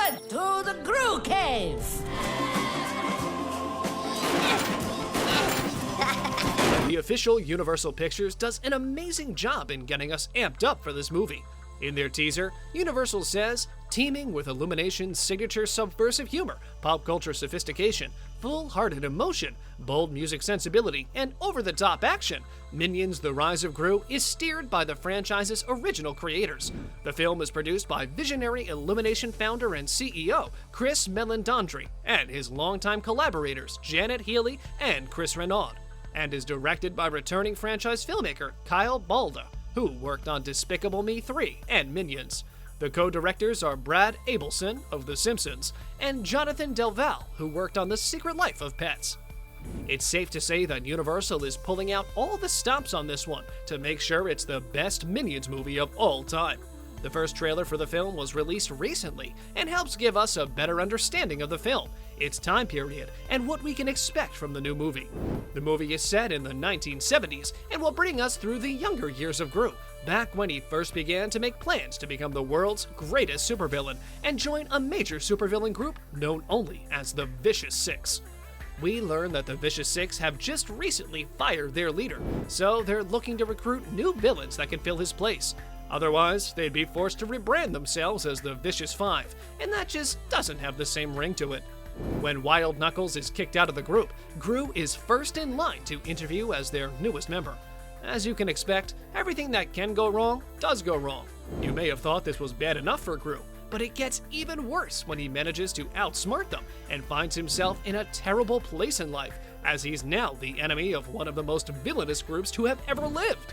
went to the Gru cave. The official Universal Pictures does an amazing job in getting us amped up for this movie. In their teaser, Universal says, teeming with Illumination's signature subversive humor, pop culture sophistication, full-hearted emotion, bold music sensibility, and over-the-top action, Minions: The Rise of Gru is steered by the franchise's original creators. The film is produced by visionary Illumination founder and CEO Chris Meledandri and his longtime collaborators Janet Healy and Chris Renaud, and is directed by returning franchise filmmaker Kyle Balda, who worked on Despicable Me 3 and Minions. The co-directors are Brad Ableson of The Simpsons and Jonathan Del Valle, who worked on The Secret Life of Pets. It's safe to say that Universal is pulling out all the stops on this one to make sure it's the best Minions movie of all time. The first trailer for the film was released recently and helps give us a better understanding of the film, its time period, and what we can expect from the new movie. The movie is set in the 1970s and will bring us through the younger years of Gru, back when he first began to make plans to become the world's greatest supervillain and join a major supervillain group known only as the Vicious Six. We learn that the Vicious Six have just recently fired their leader, so they're looking to recruit new villains that can fill his place. Otherwise, they'd be forced to rebrand themselves as the Vicious Five, and that just doesn't have the same ring to it. When Wild Knuckles is kicked out of the group, Gru is first in line to interview as their newest member. As you can expect, everything that can go wrong does go wrong. You may have thought this was bad enough for Gru, but it gets even worse when he manages to outsmart them and finds himself in a terrible place in life, as he's now the enemy of one of the most villainous groups to have ever lived.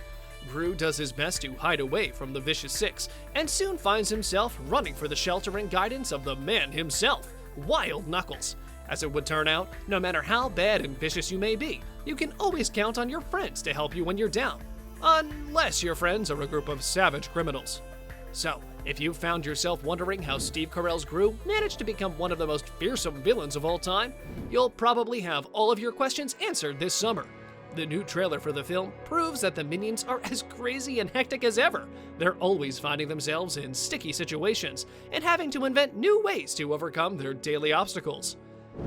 Gru does his best to hide away from the Vicious Six, and soon finds himself running for the shelter and guidance of the man himself, Wild Knuckles. As it would turn out, no matter how bad and vicious you may be, you can always count on your friends to help you when you're down. Unless your friends are a group of savage criminals. So, if you found yourself wondering how Steve Carell's Gru managed to become one of the most fearsome villains of all time, you'll probably have all of your questions answered this summer. The new trailer for the film proves that the Minions are as crazy and hectic as ever. They're always finding themselves in sticky situations and having to invent new ways to overcome their daily obstacles.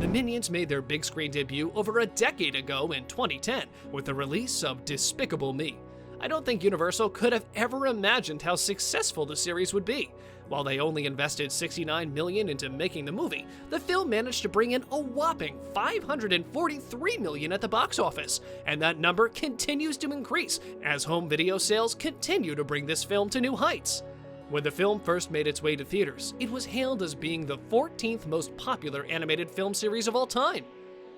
The Minions made their big screen debut over a decade ago in 2010 with the release of Despicable Me. I don't think Universal could have ever imagined how successful the series would be. While they only invested $69 million into making the movie, the film managed to bring in a whopping $543 million at the box office, and that number continues to increase as home video sales continue to bring this film to new heights. When the film first made its way to theaters, it was hailed as being the 14th most popular animated film series of all time.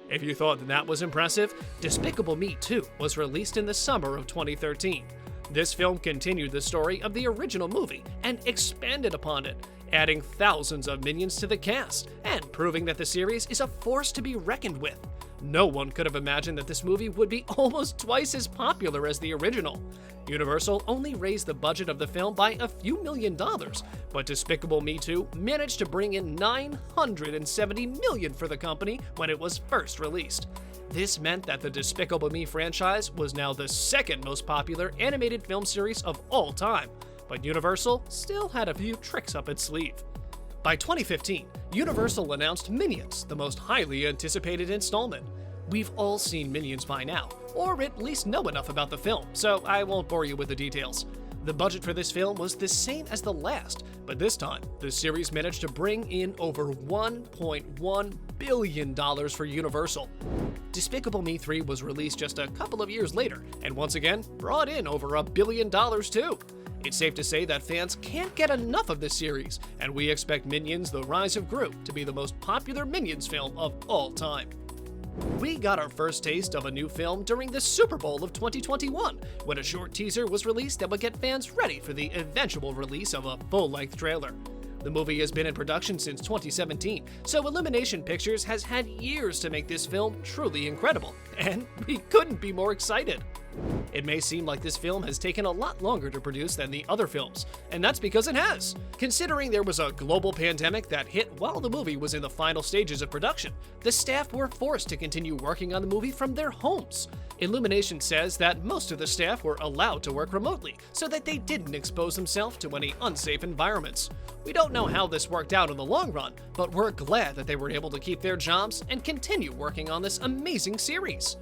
If you thought that was impressive, Despicable Me 2 was released in the summer of 2013. This film continued the story of the original movie and expanded upon it, adding thousands of minions to the cast and proving that the series is a force to be reckoned with. No one could have imagined that this movie would be almost twice as popular as the original. Universal only raised the budget of the film by a few $1,000,000, but Despicable Me 2 managed to bring in $970 million for the company when it was first released. This meant that the Despicable Me franchise was now the second most popular animated film series of all time, but Universal still had a few tricks up its sleeve. By 2015, Universal announced Minions, the most highly anticipated installment. We've all seen Minions by now, or at least know enough about the film, so I won't bore you with the details. The budget for this film was the same as the last, but this time, the series managed to bring in over $1.1 billion for Universal. Despicable Me 3 was released just a couple of years later, and once again, brought in over $1 billion too. It's safe to say that fans can't get enough of this series, and we expect Minions: The Rise of Gru to be the most popular Minions film of all time. We got our first taste of a new film during the Super Bowl of 2021, when a short teaser was released that would get fans ready for the eventual release of a full-length trailer. The movie has been in production since 2017, so Illumination Pictures has had years to make this film truly incredible, and we couldn't be more excited. It may seem like this film has taken a lot longer to produce than the other films, and that's because it has. Considering there was a global pandemic that hit while the movie was in the final stages of production, the staff were forced to continue working on the movie from their homes. Illumination says that most of the staff were allowed to work remotely so that they didn't expose themselves to any unsafe environments. We don't know how this worked out in the long run, but we're glad that they were able to keep their jobs and continue working on this amazing series.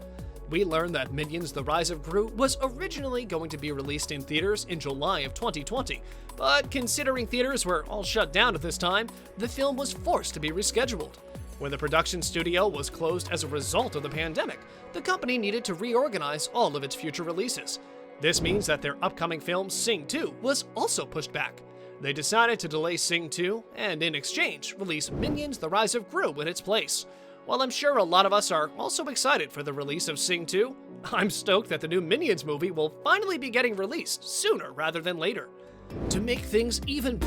We learned that Minions: The Rise of Gru was originally going to be released in theaters in July of 2020, but considering theaters were all shut down at this time, the film was forced to be rescheduled. When the production studio was closed as a result of the pandemic, the company needed to reorganize all of its future releases. This means that their upcoming film, Sing 2, was also pushed back. They decided to delay Sing 2 and, in exchange, release Minions: The Rise of Gru in its place. While I'm sure a lot of us are also excited for the release of Sing 2, I'm stoked that the new Minions movie will finally be getting released sooner rather than later. To make things even